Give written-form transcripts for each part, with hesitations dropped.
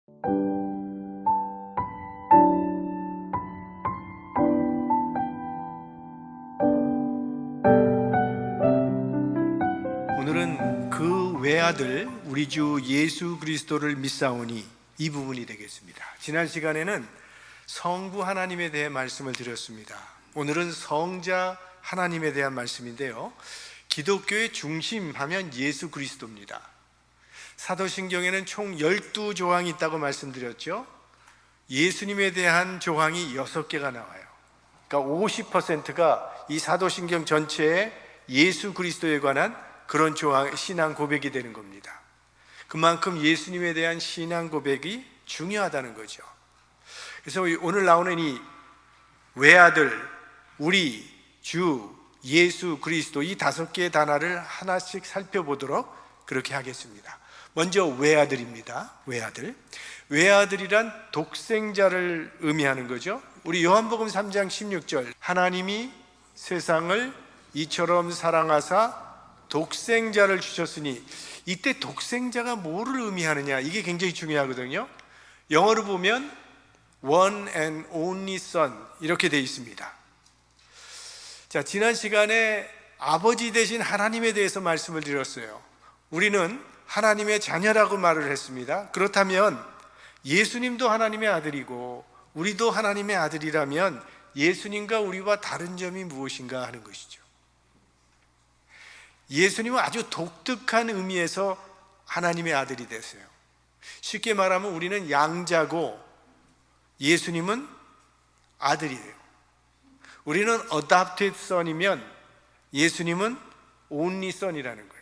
오늘은 그 외아들 우리 주 예수 그리스도를 믿사오니 이 부분이 되겠습니다. 지난 시간에는 성부 하나님에 대해 말씀을 드렸습니다. 오늘은 성자 하나님에 대한 말씀인데요, 기독교의 중심 하면 예수 그리스도입니다. 사도신경에는 총 12조항이 있다고 말씀드렸죠. 예수님에 대한 조항이 6개가 나와요. 그러니까 50%가 이 사도신경 전체에 예수 그리스도에 관한 그런 조항, 신앙 고백이 되는 겁니다. 그만큼 예수님에 대한 신앙 고백이 중요하다는 거죠. 그래서 오늘 나오는 이 외아들, 우리 주 예수 그리스도, 이 5개의 단어를 하나씩 살펴보도록 그렇게 하겠습니다. 먼저 외아들입니다. 외아들이란 독생자를 의미하는 거죠. 우리 요한복음 3장 16절, 하나님이 세상을 이처럼 사랑하사 독생자를 주셨으니, 이때 독생자가 뭐를 의미하느냐, 이게 굉장히 중요하거든요. 영어로 보면 one and only son 이렇게 되어 있습니다. 자, 지난 시간에 아버지 되신 하나님에 대해서 말씀을 드렸어요. 우리는 하나님의 자녀라고 말을 했습니다. 그렇다면 예수님도 하나님의 아들이고 우리도 하나님의 아들이라면 예수님과 우리와 다른 점이 무엇인가 하는 것이죠. 예수님은 아주 독특한 의미에서 하나님의 아들이 되세요. 쉽게 말하면 우리는 양자고 예수님은 아들이에요. 우리는 adopted son이면 예수님은 only son이라는 거예요.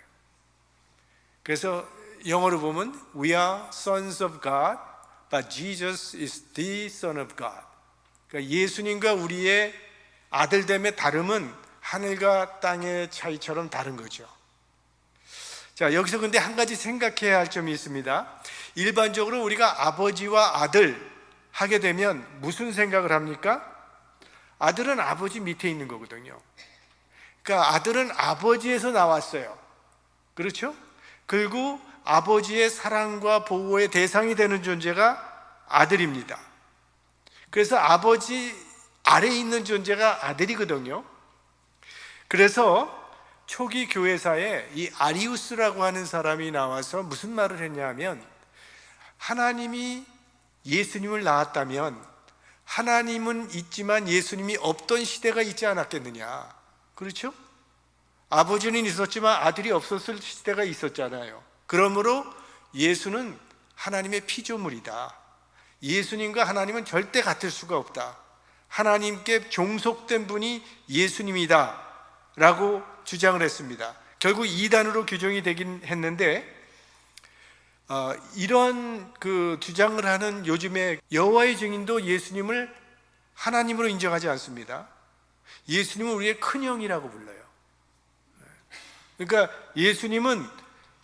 그래서 영어로 보면 We are sons of God, but Jesus is the Son of God. 그러니까 예수님과 우리의 아들됨의 다름은 하늘과 땅의 차이처럼 다른 거죠. 자, 여기서 근데 한 가지 생각해야 할 점이 있습니다. 일반적으로 우리가 아버지와 아들 하게 되면 무슨 생각을 합니까? 아들은 아버지 밑에 있는 거거든요. 그러니까 아들은 아버지에서 나왔어요. 그렇죠? 그리고 아버지의 사랑과 보호의 대상이 되는 존재가 아들입니다. 그래서 아버지 아래에 있는 존재가 아들이거든요. 그래서 초기 교회사에 이 아리우스라고 하는 사람이 나와서 무슨 말을 했냐 하면, 하나님이 예수님을 낳았다면 하나님은 있지만 예수님이 없던 시대가 있지 않았겠느냐. 그렇죠? 아버지는 있었지만 아들이 없었을 시대가 있었잖아요. 그러므로 예수는 하나님의 피조물이다. 예수님과 하나님은 절대 같을 수가 없다. 하나님께 종속된 분이 예수님이다 라고 주장을 했습니다. 결국 이단으로 규정이 되긴 했는데, 이런 그 주장을 하는 요즘에 여호와의 증인도 예수님을 하나님으로 인정하지 않습니다. 예수님은 우리의 큰형이라고 불러요. 그러니까 예수님은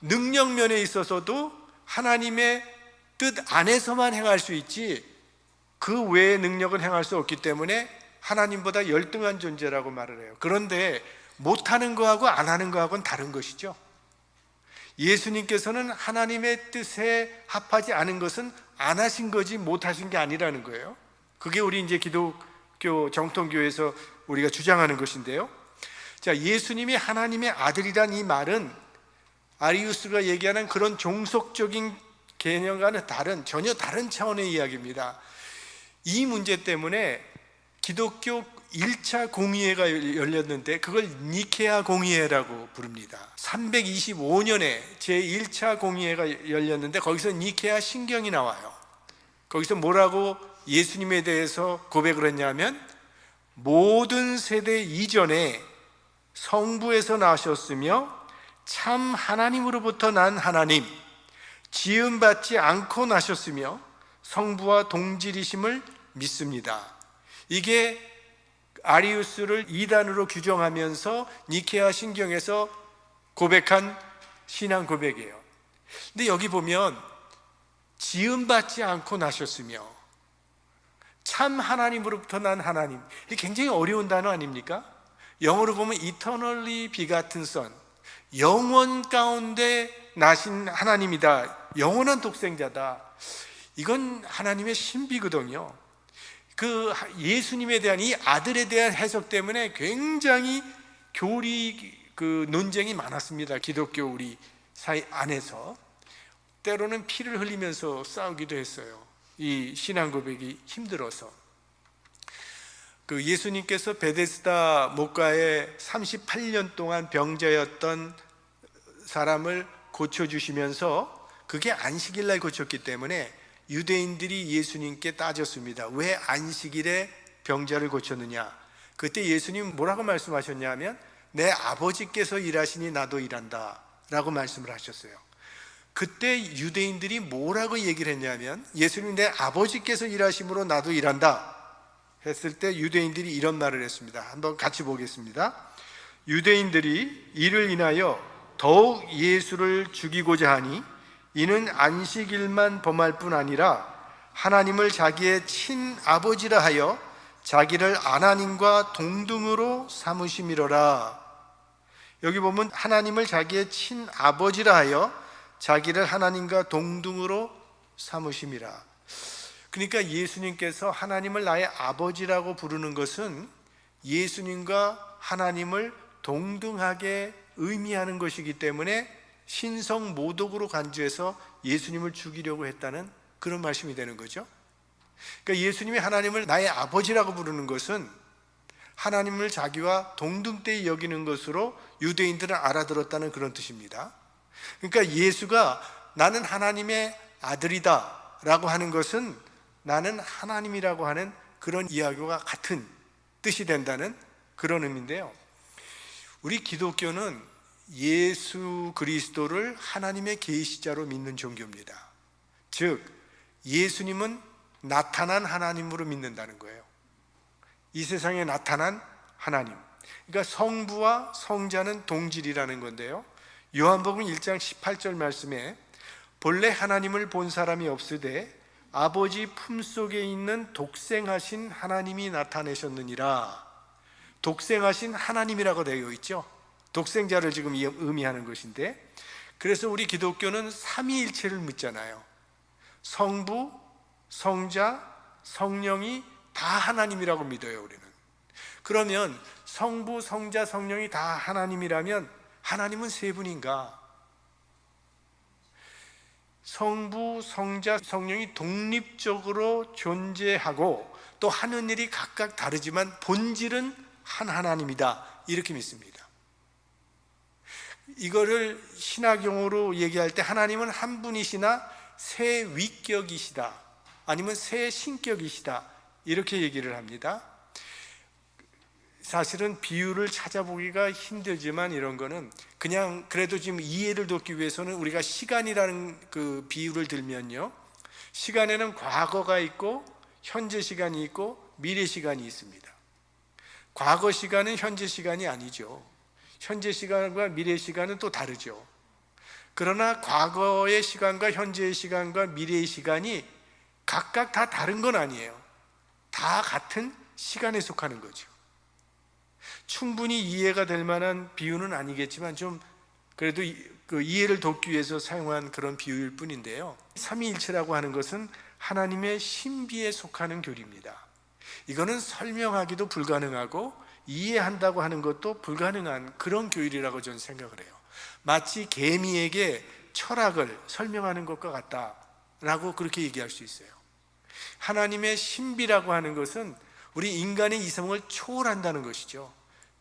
능력면에 있어서도 하나님의 뜻 안에서만 행할 수 있지 그 외의 능력은 행할 수 없기 때문에 하나님보다 열등한 존재라고 말을 해요. 그런데 못하는 거하고 안 하는 거하고는 다른 것이죠. 예수님께서는 하나님의 뜻에 합하지 않은 것은 안 하신 거지 못하신 게 아니라는 거예요. 그게 우리 이제 기독교 정통교에서 우리가 주장하는 것인데요. 자, 예수님이 하나님의 아들이란 이 말은 아리우스가 얘기하는 그런 종속적인 개념과는 전혀 다른 차원의 이야기입니다. 이 문제 때문에 기독교 1차 공의회가 열렸는데 그걸 니케아 공의회라고 부릅니다. 325년에 제1차 공의회가 열렸는데 거기서 니케아 신경이 나와요. 거기서 뭐라고 예수님에 대해서 고백을 했냐면, 모든 세대 이전에 성부에서 나셨으며 참 하나님으로부터 난 하나님, 지음받지 않고 나셨으며 성부와 동질이심을 믿습니다. 이게 아리우스를 이단으로 규정하면서 니케아 신경에서 고백한 신앙 고백이에요. 근데 여기 보면 지음받지 않고 나셨으며 참 하나님으로부터 난 하나님, 이게 굉장히 어려운 단어 아닙니까? 영어로 보면 eternally begotten son, 영원 가운데 나신 하나님이다, 영원한 독생자다. 이건 하나님의 신비거든요. 그 예수님에 대한 이 아들에 대한 해석 때문에 굉장히 논쟁이 많았습니다. 기독교 우리 사이 안에서 때로는 피를 흘리면서 싸우기도 했어요. 이 신앙 고백이 힘들어서. 그 예수님께서 베데스다 목가에 38년 동안 병자였던 사람을 고쳐주시면서 그게 안식일날 고쳤기 때문에 유대인들이 예수님께 따졌습니다. 왜 안식일에 병자를 고쳤느냐? 그때 예수님 뭐라고 말씀하셨냐면 내 아버지께서 일하시니 나도 일한다 라고 말씀을 하셨어요. 그때 유대인들이 뭐라고 얘기를 했냐면 예수님 내 아버지께서 일하심으로 나도 일한다 했을 때 유대인들이 이런 말을 했습니다. 한번 같이 보겠습니다. 유대인들이 이를 인하여 더욱 예수를 죽이고자 하니 이는 안식일만 범할 뿐 아니라 하나님을 자기의 친아버지라 하여 자기를 하나님과 동등으로 삼으심이로라. 여기 보면 하나님을 자기의 친아버지라 하여 자기를 하나님과 동등으로 삼으심이라. 그러니까 예수님께서 하나님을 나의 아버지라고 부르는 것은 예수님과 하나님을 동등하게 의미하는 것이기 때문에 신성 모독으로 간주해서 예수님을 죽이려고 했다는 그런 말씀이 되는 거죠. 그러니까 예수님이 하나님을 나의 아버지라고 부르는 것은 하나님을 자기와 동등대에 여기는 것으로 유대인들은 알아들었다는 그런 뜻입니다. 그러니까 예수가 나는 하나님의 아들이다 라고 하는 것은 나는 하나님이라고 하는 그런 이야기와 같은 뜻이 된다는 그런 의미인데요. 우리 기독교는 예수 그리스도를 하나님의 계시자로 믿는 종교입니다. 즉 예수님은 나타난 하나님으로 믿는다는 거예요. 이 세상에 나타난 하나님, 그러니까 성부와 성자는 동질이라는 건데요. 요한복음 1장 18절 말씀에 본래 하나님을 본 사람이 없으되 아버지 품속에 있는 독생하신 하나님이 나타내셨느니라. 독생하신 하나님이라고 되어 있죠. 독생자를 지금 의미하는 것인데, 그래서 우리 기독교는 삼위일체를 믿잖아요. 성부, 성자, 성령이 다 하나님이라고 믿어요. 우리는. 그러면 성부, 성자, 성령이 다 하나님이라면 하나님은 세 분인가? 성부, 성자, 성령이 독립적으로 존재하고 또 하는 일이 각각 다르지만 본질은 한 하나님이다, 이렇게 믿습니다. 이거를 신학용어로 얘기할 때 하나님은 한 분이시나 세 위격이시다, 아니면 세 신격이시다, 이렇게 얘기를 합니다. 사실은 비유를 찾아보기가 힘들지만 이런 거는 그냥 그래도 지금 이해를 돕기 위해서는 우리가 시간이라는 그 비유를 들면요, 시간에는 과거가 있고 현재 시간이 있고 미래 시간이 있습니다. 과거 시간은 현재 시간이 아니죠. 현재 시간과 미래 시간은 또 다르죠. 그러나 과거의 시간과 현재의 시간과 미래의 시간이 각각 다 다른 건 아니에요. 다 같은 시간에 속하는 거죠. 충분히 이해가 될 만한 비유는 아니겠지만 좀 그래도 그 이해를 돕기 위해서 사용한 그런 비유일 뿐인데요, 삼위일체라고 하는 것은 하나님의 신비에 속하는 교리입니다. 이거는 설명하기도 불가능하고 이해한다고 하는 것도 불가능한 그런 교리라고 저는 생각을 해요. 마치 개미에게 철학을 설명하는 것과 같다라고 그렇게 얘기할 수 있어요. 하나님의 신비라고 하는 것은 우리 인간의 이성을 초월한다는 것이죠.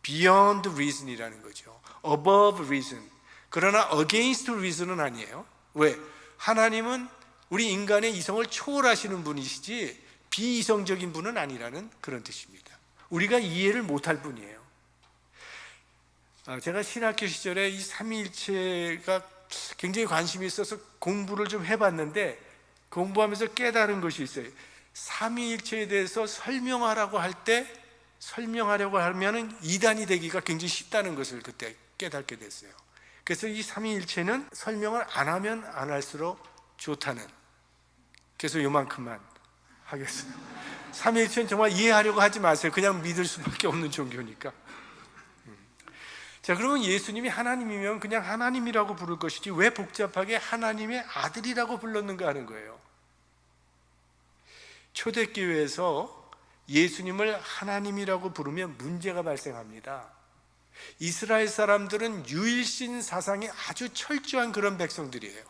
Beyond reason이라는 거죠. Above reason. 그러나 against reason은 아니에요. 왜? 하나님은 우리 인간의 이성을 초월하시는 분이시지 비이성적인 분은 아니라는 그런 뜻입니다. 우리가 이해를 못할 뿐이에요. 제가 신학교 시절에 이 삼위일체가 굉장히 관심이 있어서 공부를 좀 해봤는데, 공부하면서 깨달은 것이 있어요. 삼위일체에 대해서 설명하라고 하면은 이단이 되기가 굉장히 쉽다는 것을 그때 깨닫게 됐어요. 그래서 이 삼위일체는 설명을 안 하면 안 할수록 좋다는, 그래서 요만큼만 하겠습니다. 삼위일체는 정말 이해하려고 하지 마세요. 그냥 믿을 수밖에 없는 종교니까. 자, 그러면 예수님이 하나님이면 그냥 하나님이라고 부를 것이지 왜 복잡하게 하나님의 아들이라고 불렀는가 하는 거예요. 초대교회에서 예수님을 하나님이라고 부르면 문제가 발생합니다. 이스라엘 사람들은 유일신 사상이 아주 철저한 그런 백성들이에요.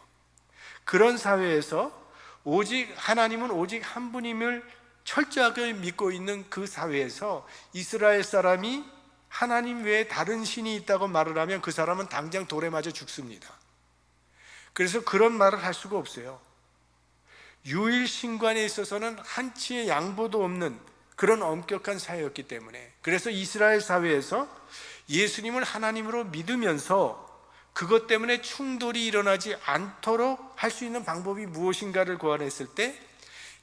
그런 사회에서 오직 하나님은 오직 한 분임을 철저하게 믿고 있는 그 사회에서 이스라엘 사람이 하나님 외에 다른 신이 있다고 말을 하면 그 사람은 당장 돌에 맞아 죽습니다. 그래서 그런 말을 할 수가 없어요. 유일신관에 있어서는 한치의 양보도 없는 그런 엄격한 사회였기 때문에, 그래서 이스라엘 사회에서 예수님을 하나님으로 믿으면서 그것 때문에 충돌이 일어나지 않도록 할 수 있는 방법이 무엇인가를 고안했을 때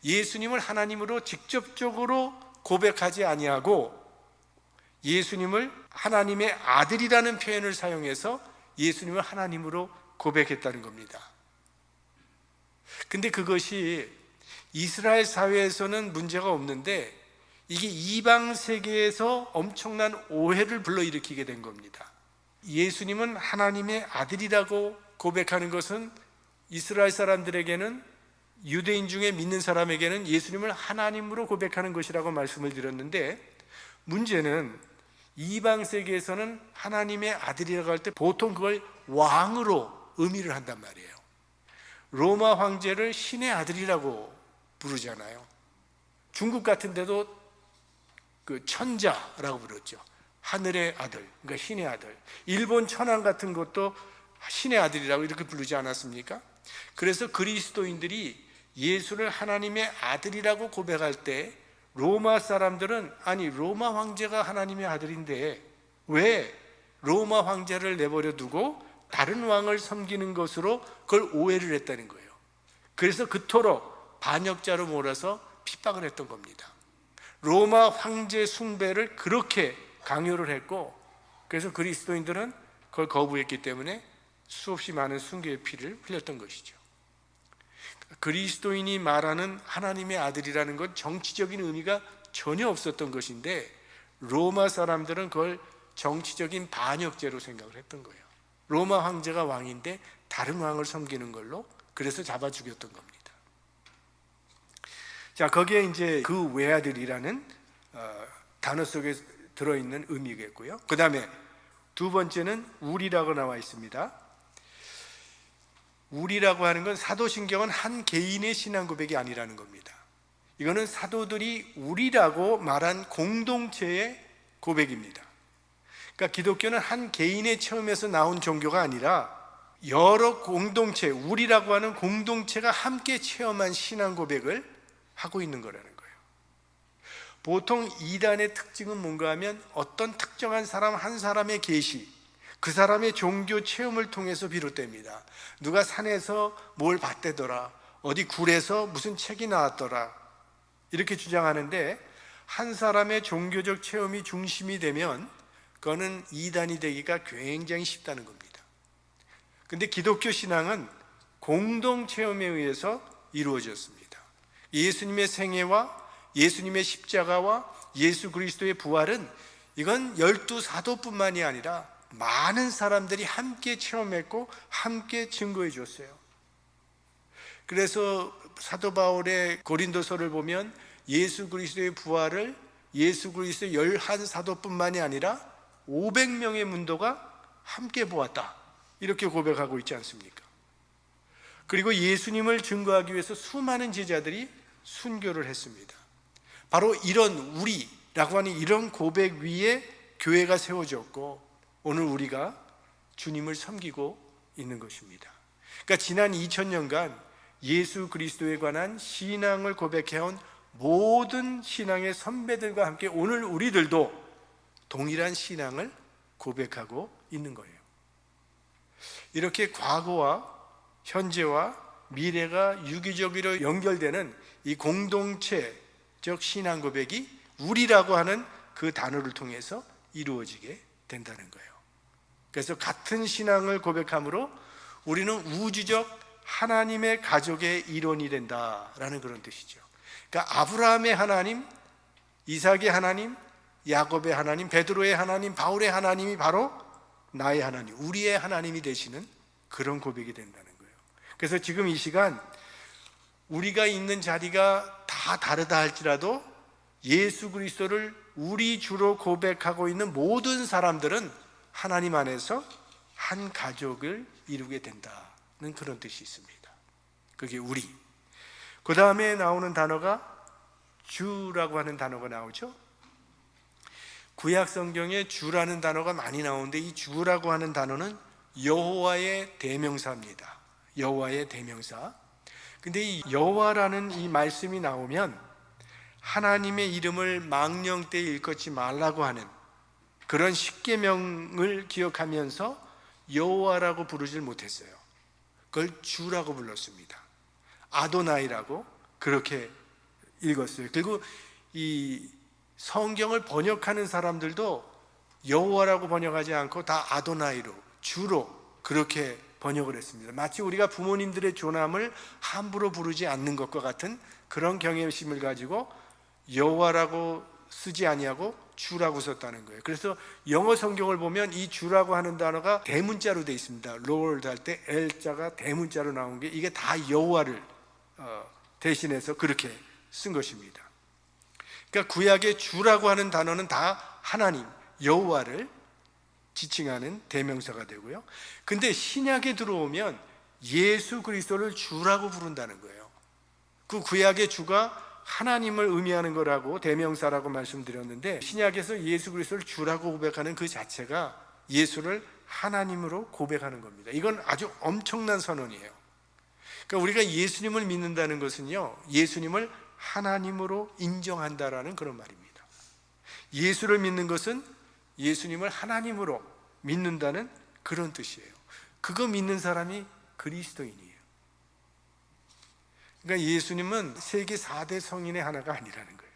예수님을 하나님으로 직접적으로 고백하지 아니하고 예수님을 하나님의 아들이라는 표현을 사용해서 예수님을 하나님으로 고백했다는 겁니다. 근데 그것이 이스라엘 사회에서는 문제가 없는데 이게 이방 세계에서 엄청난 오해를 불러일으키게 된 겁니다. 예수님은 하나님의 아들이라고 고백하는 것은 이스라엘 사람들에게는, 유대인 중에 믿는 사람에게는 예수님을 하나님으로 고백하는 것이라고 말씀을 드렸는데, 문제는 이방 세계에서는 하나님의 아들이라고 할 때 보통 그걸 왕으로 의미를 한단 말이에요. 로마 황제를 신의 아들이라고 부르잖아요. 중국 같은 데도 그 천자라고 부르죠. 하늘의 아들, 그러니까 신의 아들. 일본 천황 같은 것도 신의 아들이라고 이렇게 부르지 않았습니까? 그래서 그리스도인들이 예수를 하나님의 아들이라고 고백할 때 로마 사람들은, 아니 로마 황제가 하나님의 아들인데 왜 로마 황제를 내버려 두고 다른 왕을 섬기는 것으로 그걸 오해를 했다는 거예요. 그래서 그토록 반역자로 몰아서 핍박을 했던 겁니다. 로마 황제 숭배를 그렇게 강요를 했고, 그래서 그리스도인들은 그걸 거부했기 때문에 수없이 많은 순교의 피를 흘렸던 것이죠. 그리스도인이 말하는 하나님의 아들이라는 건 정치적인 의미가 전혀 없었던 것인데 로마 사람들은 그걸 정치적인 반역죄로 생각을 했던 거예요. 로마 황제가 왕인데 다른 왕을 섬기는 걸로, 그래서 잡아 죽였던 겁니다. 자, 거기에 이제 그 외아들이라는 단어 속에 들어있는 의미겠고요. 그 다음에 두 번째는 우리라고 나와 있습니다. 우리라고 하는 건 사도신경은 한 개인의 신앙 고백이 아니라는 겁니다. 이거는 사도들이 우리라고 말한 공동체의 고백입니다. 그러니까 기독교는 한 개인의 체험에서 나온 종교가 아니라 여러 공동체, 우리라고 하는 공동체가 함께 체험한 신앙 고백을 하고 있는 거라는 거예요. 보통 이단의 특징은 뭔가 하면 어떤 특정한 사람 한 사람의 계시, 그 사람의 종교 체험을 통해서 비롯됩니다. 누가 산에서 뭘 봤대더라, 어디 굴에서 무슨 책이 나왔더라, 이렇게 주장하는데 한 사람의 종교적 체험이 중심이 되면 그거는 이단이 되기가 굉장히 쉽다는 겁니다. 근데 기독교 신앙은 공동 체험에 의해서 이루어졌습니다. 예수님의 생애와 예수님의 십자가와 예수 그리스도의 부활은 이건 12사도뿐만이 아니라 많은 사람들이 함께 체험했고 함께 증거해 줬어요. 그래서 사도 바울의 고린도서를 보면 예수 그리스도의 부활을 예수 그리스도의 11사도뿐만이 아니라 500명의 문도가 함께 보았다, 이렇게 고백하고 있지 않습니까? 그리고 예수님을 증거하기 위해서 수많은 제자들이 순교를 했습니다. 바로 이런 우리라고 하는 이런 고백 위에 교회가 세워졌고 오늘 우리가 주님을 섬기고 있는 것입니다. 그러니까 지난 2000년간 예수 그리스도에 관한 신앙을 고백해온 모든 신앙의 선배들과 함께 오늘 우리들도 동일한 신앙을 고백하고 있는 거예요. 이렇게 과거와 현재와 미래가 유기적으로 연결되는 이 공동체적 신앙 고백이 우리라고 하는 그 단어를 통해서 이루어지게 된다는 거예요. 그래서 같은 신앙을 고백함으로 우리는 우주적 하나님의 가족의 일원이 된다라는 그런 뜻이죠. 그러니까 아브라함의 하나님, 이삭의 하나님, 야곱의 하나님, 베드로의 하나님, 바울의 하나님이 바로 나의 하나님, 우리의 하나님이 되시는 그런 고백이 된다는 거예요. 그래서 지금 이 시간 우리가 있는 자리가 다 다 다르다 할지라도 예수 그리스도를 우리 주로 고백하고 있는 모든 사람들은 하나님 안에서 한 가족을 이루게 된다는 그런 뜻이 있습니다. 그게 우리. 그 다음에 나오는 단어가 주라고 하는 단어가 나오죠. 구약 성경에 주라는 단어가 많이 나오는데 이 주라고 하는 단어는 여호와의 대명사입니다. 여호와의 대명사. 근데 이 여호와라는 이 말씀이 나오면 하나님의 이름을 망령 때 일컫지 말라고 하는 그런 십계명을 기억하면서 여호와라고 부르질 못했어요. 그걸 주라고 불렀습니다. 아도나이라고 그렇게 읽었어요. 그리고 이 성경을 번역하는 사람들도 여호와라고 번역하지 않고 다 아도나이로, 주로 그렇게 번역을 했습니다. 마치 우리가 부모님들의 조남을 함부로 부르지 않는 것과 같은 그런 경외심을 가지고 여호와라고 쓰지 아니하고 주라고 썼다는 거예요. 그래서 영어 성경을 보면 이 주라고 하는 단어가 대문자로 되어 있습니다. Lord 할 때 L자가 대문자로 나온 게 이게 다 여호와를 대신해서 그렇게 쓴 것입니다. 그러니까 구약의 주라고 하는 단어는 다 하나님, 여호와를 지칭하는 대명사가 되고요. 근데 신약에 들어오면 예수 그리스도를 주라고 부른다는 거예요. 그 구약의 주가 하나님을 의미하는 거라고 대명사라고 말씀드렸는데 신약에서 예수 그리스도를 주라고 고백하는 그 자체가 예수를 하나님으로 고백하는 겁니다. 이건 아주 엄청난 선언이에요. 그러니까 우리가 예수님을 믿는다는 것은요, 예수님을 하나님으로 인정한다라는 그런 말입니다. 예수를 믿는 것은 예수님을 하나님으로 믿는다는 그런 뜻이에요. 그거 믿는 사람이 그리스도인이에요. 그러니까 예수님은 세계 4대 성인의 하나가 아니라는 거예요.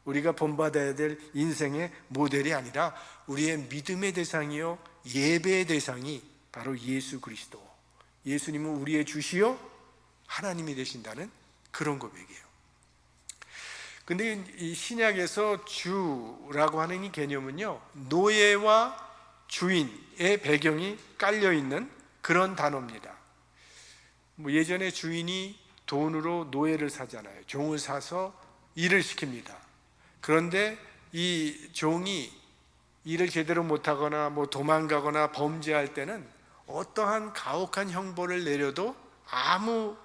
우리가 본받아야 될 인생의 모델이 아니라 우리의 믿음의 대상이요 예배의 대상이 바로 예수 그리스도, 예수님은 우리의 주시요 하나님이 되신다는 그런 고백이에요. 근데 이 신약에서 주라고 하는 이 개념은요, 노예와 주인의 배경이 깔려있는 그런 단어입니다. 예전에 주인이 돈으로 노예를 사잖아요. 종을 사서 일을 시킵니다. 그런데 이 종이 일을 제대로 못하거나 도망가거나 범죄할 때는 어떠한 가혹한 형벌을 내려도 아무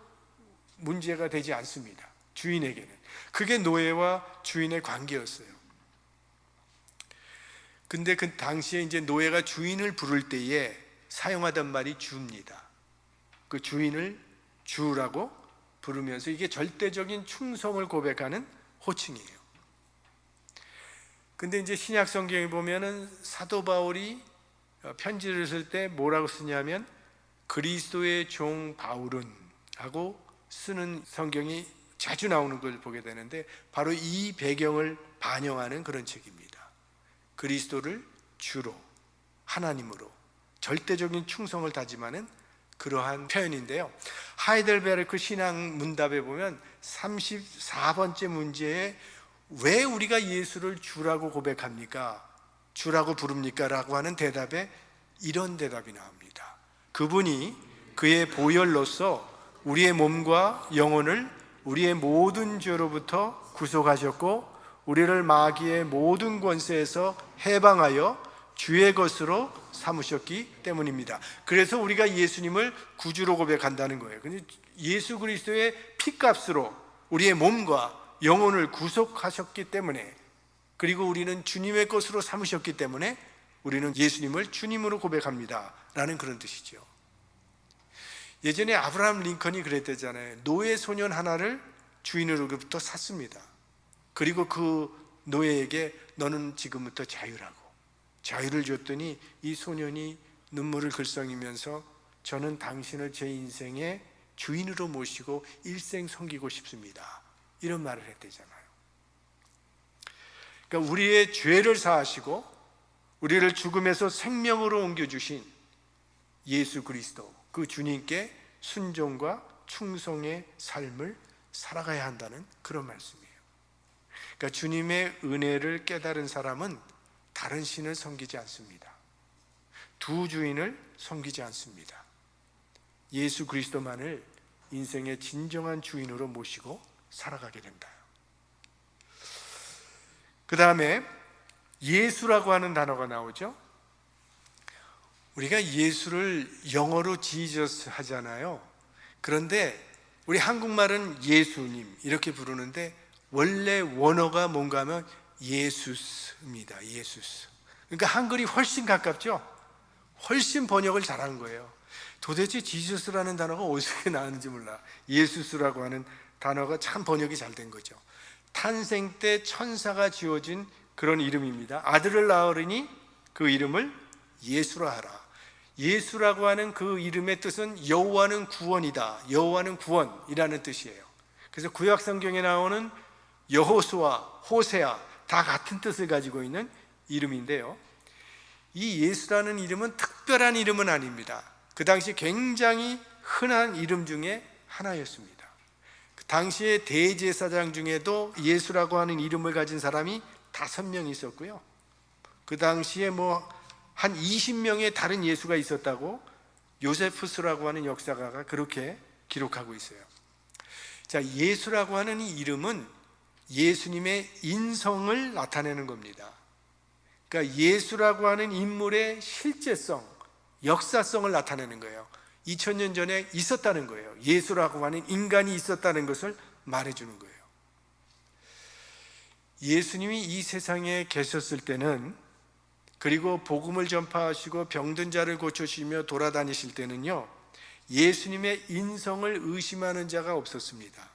문제가 되지 않습니다. 주인에게는. 그게 노예와 주인의 관계였어요. 근데 그 당시에 이제 노예가 주인을 부를 때에 사용하던 말이 주입니다. 그 주인을 주라고 부르면서 이게 절대적인 충성을 고백하는 호칭이에요. 근데 이제 신약 성경에 보면은 사도 바울이 편지를 쓸 때 뭐라고 쓰냐면 그리스도의 종 바울은 하고 쓰는 성경이 자주 나오는 걸 보게 되는데 바로 이 배경을 반영하는 그런 책입니다. 그리스도를 주로 하나님으로 절대적인 충성을 다짐하는 그러한 표현인데요. 하이델베르크 신앙 문답에 보면 34번째 문제에 왜 우리가 예수를 주라고 고백합니까? 주라고 부릅니까? 라고 하는 대답에 이런 대답이 나옵니다. 그분이 그의 보혈로서 우리의 몸과 영혼을 우리의 모든 죄로부터 구속하셨고 우리를 마귀의 모든 권세에서 해방하여 주의 것으로 삼으셨기 때문입니다. 그래서 우리가 예수님을 구주로 고백한다는 거예요. 근데 예수 그리스도의 피값으로 우리의 몸과 영혼을 구속하셨기 때문에, 그리고 우리는 주님의 것으로 삼으셨기 때문에 우리는 예수님을 주님으로 고백합니다 라는 그런 뜻이죠. 예전에 아브라함 링컨이 그랬대잖아요. 노예 소년 하나를 주인으로부터 샀습니다. 그리고 그 노예에게 너는 지금부터 자유라고 자유를 줬더니 이 소년이 눈물을 글썽이면서 저는 당신을 제 인생의 주인으로 모시고 일생 섬기고 싶습니다, 이런 말을 했대잖아요. 그러니까 우리의 죄를 사하시고 우리를 죽음에서 생명으로 옮겨주신 예수 그리스도, 그 주님께 순종과 충성의 삶을 살아가야 한다는 그런 말씀이에요. 그러니까 주님의 은혜를 깨달은 사람은 다른 신을 섬기지 않습니다. 두 주인을 섬기지 않습니다. 예수 그리스도만을 인생의 진정한 주인으로 모시고 살아가게 된다. 그 다음에 예수라고 하는 단어가 나오죠. 우리가 예수를 영어로 지저스 하잖아요. 그런데 우리 한국말은 예수님 이렇게 부르는데 원래 원어가 뭔가 하면 예수스입니다. 예수스. 그러니까 한글이 훨씬 가깝죠. 훨씬 번역을 잘한 거예요. 도대체 지저스라는 단어가 어디서 나왔는지 몰라. 예수스라고 하는 단어가 참 번역이 잘 된 거죠. 탄생 때 천사가 지어진 그런 이름입니다. 아들을 낳으리니 그 이름을 예수라 하라. 예수라고 하는 그 이름의 뜻은 여호와는 구원이다. 여호와는 구원이라는 뜻이에요. 그래서 구약 성경에 나오는 여호수아, 호세아 다 같은 뜻을 가지고 있는 이름인데요. 이 예수라는 이름은 특별한 이름은 아닙니다. 그 당시 굉장히 흔한 이름 중에 하나였습니다. 그 당시에 대제사장 중에도 예수라고 하는 이름을 가진 사람이 5명 있었고요. 그 당시에 한 20명의 다른 예수가 있었다고 요세푸스라고 하는 역사가가 그렇게 기록하고 있어요. 자, 예수라고 하는 이 이름은 예수님의 인성을 나타내는 겁니다. 그러니까 예수라고 하는 인물의 실제성, 역사성을 나타내는 거예요. 2000년 전에 있었다는 거예요. 예수라고 하는 인간이 있었다는 것을 말해주는 거예요. 예수님이 이 세상에 계셨을 때는, 그리고 복음을 전파하시고 병든 자를 고쳐주시며 돌아다니실 때는요, 예수님의 인성을 의심하는 자가 없었습니다.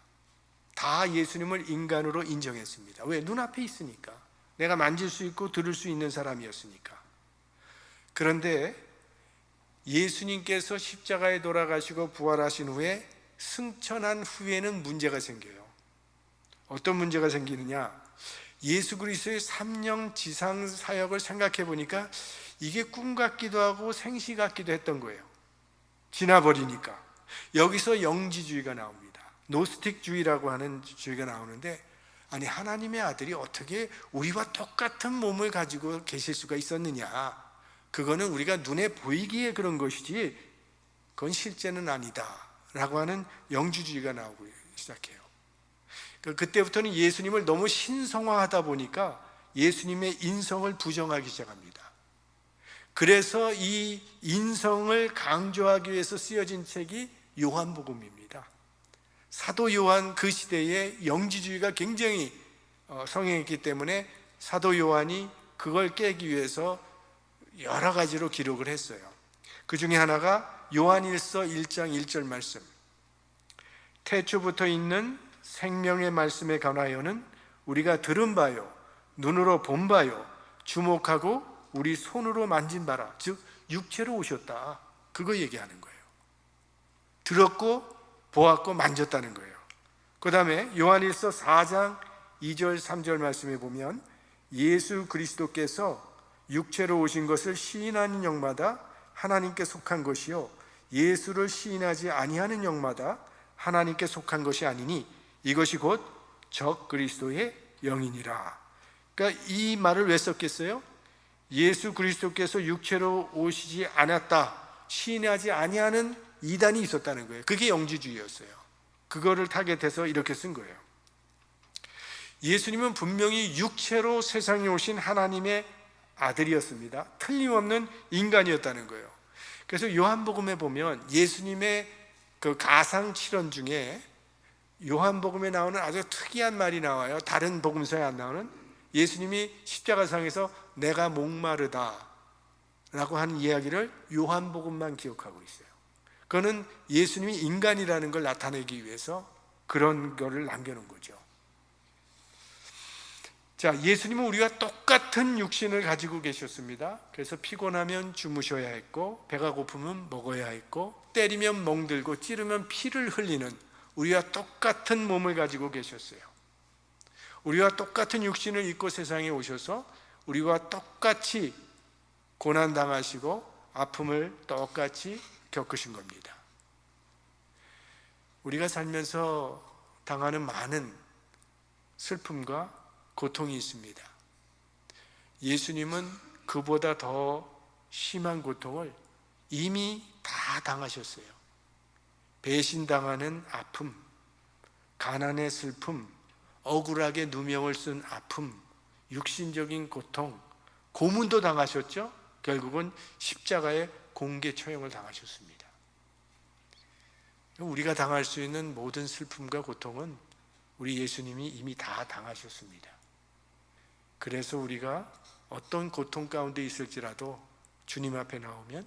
다 예수님을 인간으로 인정했습니다. 왜? 눈앞에 있으니까. 내가 만질 수 있고 들을 수 있는 사람이었으니까. 그런데 예수님께서 십자가에 돌아가시고 부활하신 후에 승천한 후에는 문제가 생겨요. 어떤 문제가 생기느냐? 예수 그리스도의 3년 지상 사역을 생각해 보니까 이게 꿈 같기도 하고 생시 같기도 했던 거예요. 지나버리니까. 여기서 영지주의가 나옵니다. 노스틱주의라고 하는 주의가 나오는데, 아니 하나님의 아들이 어떻게 우리와 똑같은 몸을 가지고 계실 수가 있었느냐? 그거는 우리가 눈에 보이기에 그런 것이지 그건 실제는 아니다 라고 하는 영지주의가 나오기 시작해요. 그때부터는 예수님을 너무 신성화하다 보니까 예수님의 인성을 부정하기 시작합니다. 그래서 이 인성을 강조하기 위해서 쓰여진 책이 요한복음입니다. 사도 요한, 그 시대에 영지주의가 굉장히 성행했기 때문에 사도 요한이 그걸 깨기 위해서 여러 가지로 기록을 했어요. 그 중에 하나가 요한일서 1장 1절 말씀. 태초부터 있는 생명의 말씀에 관하여는 우리가 들은 바요, 눈으로 본 바요, 주목하고 우리 손으로 만진 바라. 즉 육체로 오셨다. 그거 얘기하는 거예요. 들었고 보았고 만졌다는 거예요. 그 다음에 요한일서 4장 2절 3절 말씀에 보면 예수 그리스도께서 육체로 오신 것을 시인하는 영마다 하나님께 속한 것이요 예수를 시인하지 아니하는 영마다 하나님께 속한 것이 아니니 이것이 곧 적 그리스도의 영이니라. 그러니까 이 말을 왜 썼겠어요? 예수 그리스도께서 육체로 오시지 않았다, 시인하지 아니하는 이단이 있었다는 거예요. 그게 영지주의였어요. 그거를 타겟해서 이렇게 쓴 거예요. 예수님은 분명히 육체로 세상에 오신 하나님의 아들이었습니다. 틀림없는 인간이었다는 거예요. 그래서 요한복음에 보면 예수님의 그 가상칠언 중에 요한복음에 나오는 아주 특이한 말이 나와요. 다른 복음서에 안 나오는. 예수님이 십자가상에서 내가 목마르다 라고 하는 이야기를 요한복음만 기억하고 있어요. 그거는 예수님이 인간이라는 걸 나타내기 위해서 그런 거를 남겨놓은 거죠. 자, 예수님은 우리와 똑같은 육신을 가지고 계셨습니다. 그래서 피곤하면 주무셔야 했고, 배가 고프면 먹어야 했고, 때리면 멍들고 찌르면 피를 흘리는 우리와 똑같은 몸을 가지고 계셨어요. 우리와 똑같은 육신을 입고 세상에 오셔서 우리와 똑같이 고난당하시고 아픔을 똑같이 겪으신 겁니다. 우리가 살면서 당하는 많은 슬픔과 고통이 있습니다. 예수님은 그보다 더 심한 고통을 이미 다 당하셨어요. 배신당하는 아픔, 가난의 슬픔, 억울하게 누명을 쓴 아픔, 육신적인 고통, 고문도 당하셨죠. 결국은 십자가에 공개 처형을 당하셨습니다. 우리가 당할 수 있는 모든 슬픔과 고통은 우리 예수님이 이미 다 당하셨습니다. 그래서 우리가 어떤 고통 가운데 있을지라도 주님 앞에 나오면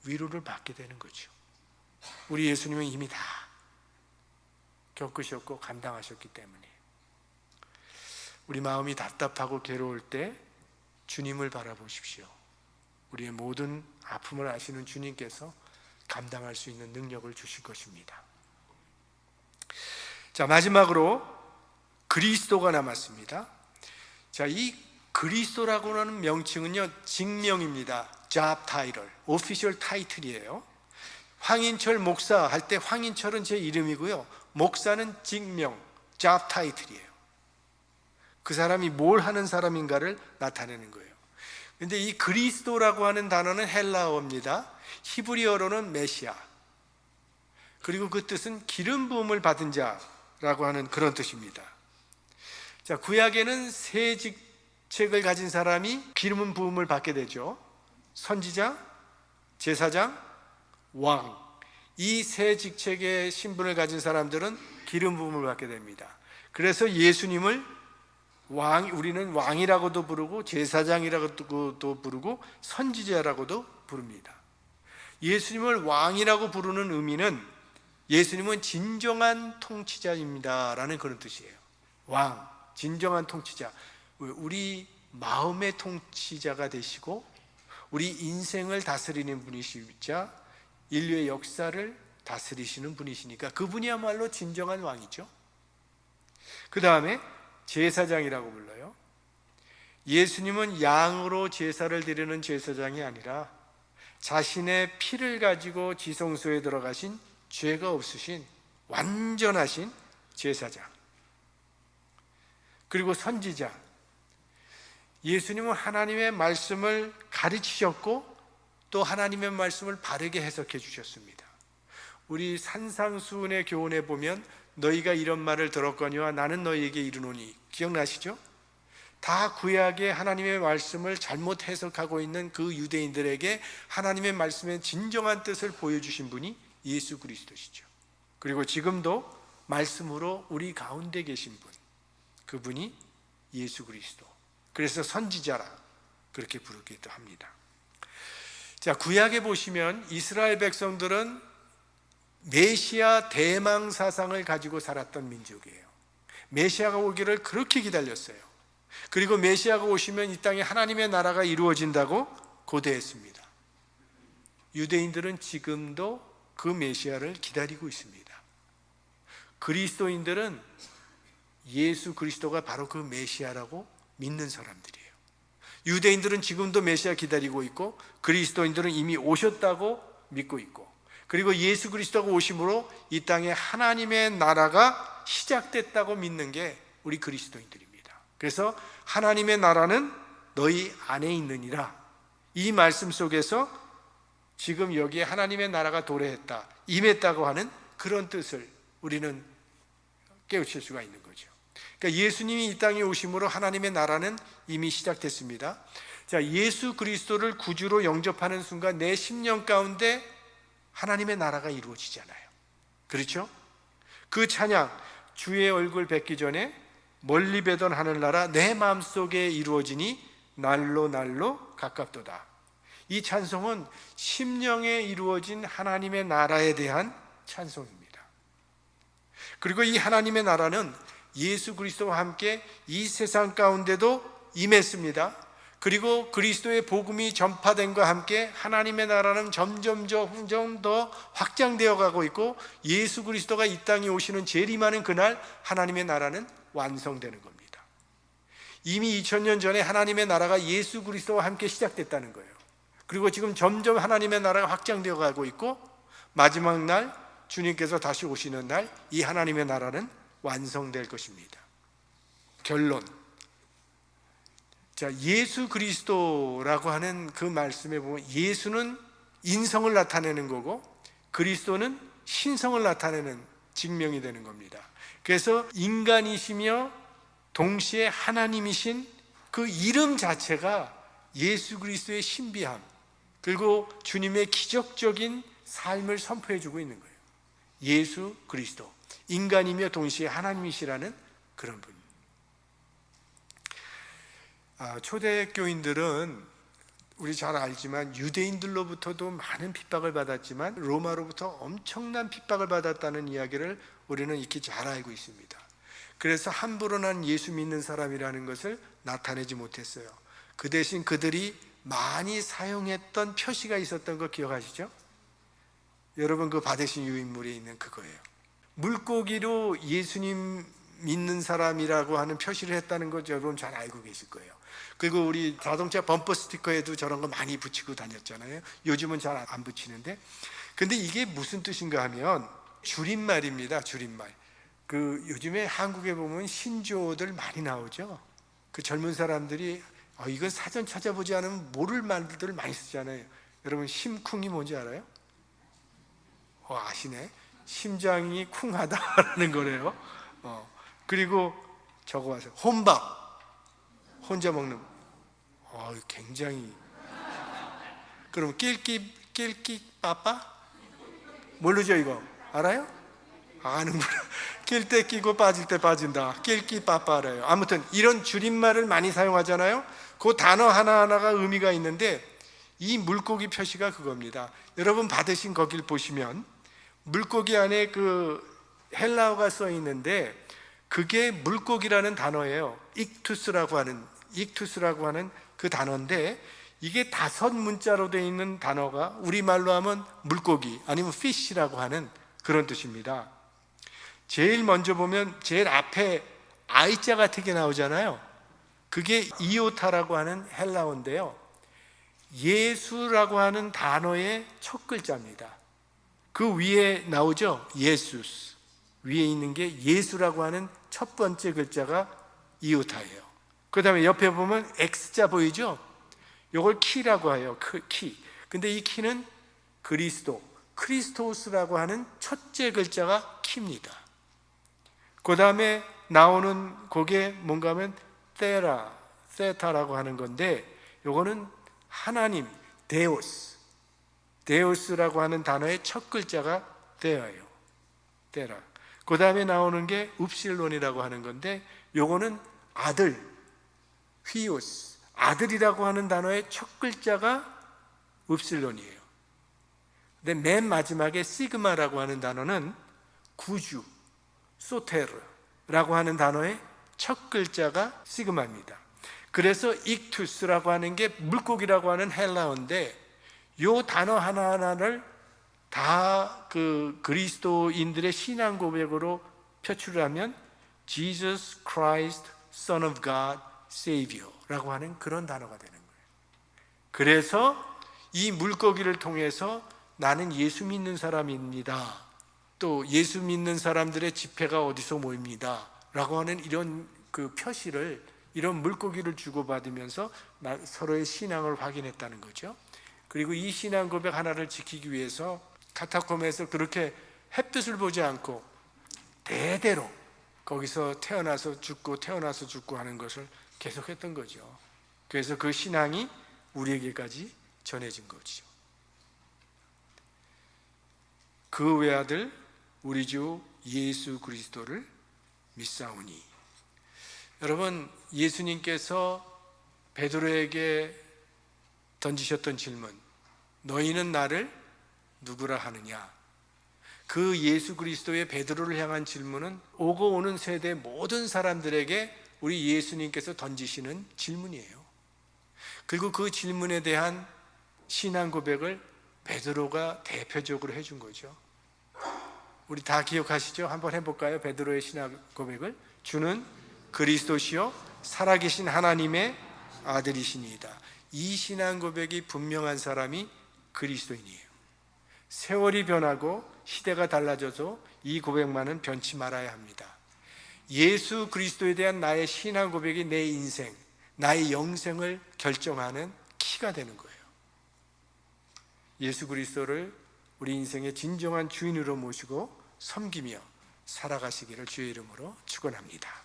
위로를 받게 되는 거죠. 우리 예수님은 이미 다 겪으셨고 감당하셨기 때문에 우리 마음이 답답하고 괴로울 때 주님을 바라보십시오. 우리의 모든 아픔을 아시는 주님께서 감당할 수 있는 능력을 주실 것입니다. 자, 마지막으로 그리스도가 남았습니다. 자, 이 그리스도라고 하는 명칭은요, 직명입니다. job title, official title이에요. 황인철 목사 할 때 황인철은 제 이름이고요, 목사는 직명, job title이에요. 그 사람이 뭘 하는 사람인가를 나타내는 거예요. 근데 이 그리스도라고 하는 단어는 헬라어입니다. 히브리어로는 메시아, 그리고 그 뜻은 기름 부음을 받은 자라고 하는 그런 뜻입니다. 자, 구약에는 세 직책을 가진 사람이 기름 부음을 받게 되죠. 선지자, 제사장, 왕. 이 세 직책의 신분을 가진 사람들은 기름 부음을 받게 됩니다. 그래서 예수님을 우리는 왕이라고도 부르고 제사장이라고도 부르고 선지자라고도 부릅니다. 예수님을 왕이라고 부르는 의미는 예수님은 진정한 통치자입니다 라는 그런 뜻이에요. 왕, 진정한 통치자. 우리 마음의 통치자가 되시고 우리 인생을 다스리는 분이시자 인류의 역사를 다스리시는 분이시니까 그분이야말로 진정한 왕이죠. 그 다음에 제사장이라고 불러요. 예수님은 양으로 제사를 드리는 제사장이 아니라 자신의 피를 가지고 지성소에 들어가신 죄가 없으신 완전하신 제사장. 그리고 선지자. 예수님은 하나님의 말씀을 가르치셨고 또 하나님의 말씀을 바르게 해석해 주셨습니다. 우리 산상수훈의 교훈에 보면 너희가 이런 말을 들었거니와 나는 너희에게 이르노니, 기억나시죠? 다 구약의 하나님의 말씀을 잘못 해석하고 있는 그 유대인들에게 하나님의 말씀의 진정한 뜻을 보여주신 분이 예수 그리스도시죠. 그리고 지금도 말씀으로 우리 가운데 계신 분, 그분이 예수 그리스도. 그래서 선지자라 그렇게 부르기도 합니다. 자, 구약에 보시면 이스라엘 백성들은 메시아 대망 사상을 가지고 살았던 민족이에요. 메시아가 오기를 그렇게 기다렸어요. 그리고 메시아가 오시면 이 땅에 하나님의 나라가 이루어진다고 고대했습니다. 유대인들은 지금도 그 메시아를 기다리고 있습니다. 그리스도인들은 예수 그리스도가 바로 그 메시아라고 믿는 사람들이에요. 유대인들은 지금도 메시아 기다리고 있고 그리스도인들은 이미 오셨다고 믿고 있고, 그리고 예수 그리스도가 오심으로 이 땅에 하나님의 나라가 시작됐다고 믿는 게 우리 그리스도인들입니다. 그래서 하나님의 나라는 너희 안에 있느니라, 이 말씀 속에서 지금 여기에 하나님의 나라가 도래했다, 임했다고 하는 그런 뜻을 우리는 깨우칠 수가 있는 거죠. 그러니까 예수님이 이 땅에 오심으로 하나님의 나라는 이미 시작됐습니다. 자, 예수 그리스도를 구주로 영접하는 순간 내 심령 가운데 하나님의 나라가 이루어지잖아요. 그렇죠? 그 찬양, 주의 얼굴 뵙기 전에 멀리 뵈던 하늘나라 내 마음속에 이루어지니 날로 날로 가깝도다. 이 찬송은 심령에 이루어진 하나님의 나라에 대한 찬송입니다. 그리고 이 하나님의 나라는 예수 그리스도와 함께 이 세상 가운데도 임했습니다. 그리고 그리스도의 복음이 전파됨과 함께 하나님의 나라는 점점 더 확장되어 가고 있고, 예수 그리스도가 이 땅에 오시는 제일 임하는 그날 하나님의 나라는 완성되는 겁니다. 이미 2000년 전에 하나님의 나라가 예수 그리스도와 함께 시작됐다는 거예요. 그리고 지금 점점 하나님의 나라가 확장되어 가고 있고, 마지막 날 주님께서 다시 오시는 날 이 하나님의 나라는 완성될 것입니다. 결론. 자, 예수 그리스도라고 하는 그 말씀에 보면 예수는 인성을 나타내는 거고 그리스도는 신성을 나타내는 직명이 되는 겁니다. 그래서 인간이시며 동시에 하나님이신 그 이름 자체가 예수 그리스도의 신비함, 그리고 주님의 기적적인 삶을 선포해주고 있는 거예요. 예수 그리스도, 인간이며 동시에 하나님이시라는 그런 분. 초대교인들은 우리 잘 알지만 유대인들로부터도 많은 핍박을 받았지만 로마로부터 엄청난 핍박을 받았다는 이야기를 우리는 익히 잘 알고 있습니다. 그래서 함부로 난 예수 믿는 사람이라는 것을 나타내지 못했어요. 그 대신 그들이 많이 사용했던 표시가 있었던 거 기억하시죠? 여러분 그 받으신 유인물에 있는 그거예요. 물고기로 예수님 믿는 사람이라고 하는 표시를 했다는 거 여러분 잘 알고 계실 거예요. 그리고 우리 자동차 범퍼 스티커에도 저런 거 많이 붙이고 다녔잖아요. 요즘은 잘 안 붙이는데, 근데 이게 무슨 뜻인가 하면 줄임말입니다. 줄임말. 그 요즘에 한국에 보면 신조어들 많이 나오죠. 그 젊은 사람들이 이건 사전 찾아보지 않으면 모를 말들 많이 쓰잖아요. 여러분 심쿵이 뭔지 알아요? 아시네. 심장이 쿵하다라는 거래요. 그리고 저거 와서 혼밥, 혼자 먹는. 굉장히. 그럼 낄끼 빠빠? 모르죠 이거? 알아요? 아는구나. 낄 때 끼고 빠질 때 빠진다. 낄끼 빠빠래요. 아무튼 이런 줄임말을 많이 사용하잖아요. 그 단어 하나하나가 의미가 있는데 이 물고기 표시가 그겁니다. 여러분 받으신 거길 보시면 물고기 안에 그 헬라어가 써 있는데 그게 물고기라는 단어예요. 익투스라고 하는 그 단어인데 이게 5문자로 되어 있는 단어가 우리말로 하면 물고기 아니면 fish라고 하는 그런 뜻입니다. 제일 먼저 보면 제일 앞에 I자 같은 게 나오잖아요. 그게 이오타라고 하는 헬라어인데요. 예수라고 하는 단어의 첫 글자입니다. 그 위에 나오죠? 예수스. 위에 있는 게 예수라고 하는 첫 번째 글자가 이오타예요. 그 다음에 옆에 보면 X자 보이죠? 이걸 키라고 해요. 키. 근데 이 키는 그리스도, 크리스토스라고 하는 첫째 글자가 키입니다. 그 다음에 나오는 그게 뭔가 하면 세타라고 하는 건데 요거는 하나님, 데오스라고 하는 단어의 첫 글자가 데아예요. 데라. 그 다음에 나오는 게 upsilon이라고 하는 건데 요거는 아들, 휘오스, 아들이라고 하는 단어의 첫 글자가 upsilon이에요. 근데 맨 마지막에 시그마라고 하는 단어는 구주, 소테르라고 하는 단어의 첫 글자가 시그마입니다. 그래서 익투스라고 하는 게 물고기라고 하는 헬라어인데 이 단어 하나하나를 다 그 그리스도인들의 신앙 고백으로 표출을 하면 Jesus Christ, Son of God, Savior라고 하는 그런 단어가 되는 거예요. 그래서 이 물고기를 통해서 나는 예수 믿는 사람입니다. 또 예수 믿는 사람들의 집회가 어디서 모입니다. 라고 하는 이런 그 표시를, 이런 물고기를 주고받으면서 서로의 신앙을 확인했다는 거죠. 그리고 이 신앙 고백 하나를 지키기 위해서 카타콤에서 그렇게 햇빛을 보지 않고 대대로 거기서 태어나서 죽고 하는 것을 계속했던 거죠. 그래서 그 신앙이 우리에게까지 전해진 거죠. 그 외아들 우리 주 예수 그리스도를 믿사오니. 여러분, 예수님께서 베드로에게 던지셨던 질문, 너희는 나를 누구라 하느냐? 그 예수 그리스도의 베드로를 향한 질문은 오고 오는 세대 모든 사람들에게 우리 예수님께서 던지시는 질문이에요. 그리고 그 질문에 대한 신앙 고백을 베드로가 대표적으로 해준 거죠. 우리 다 기억하시죠? 한번 해볼까요? 베드로의 신앙 고백을. 주는 그리스도시요 살아계신 하나님의 아들이시니이다. 이 신앙 고백이 분명한 사람이 그리스도인이에요. 세월이 변하고 시대가 달라져서 이 고백만은 변치 말아야 합니다. 예수 그리스도에 대한 나의 신앙 고백이 내 인생, 나의 영생을 결정하는 키가 되는 거예요. 예수 그리스도를 우리 인생의 진정한 주인으로 모시고 섬기며 살아가시기를 주의 이름으로 축원합니다.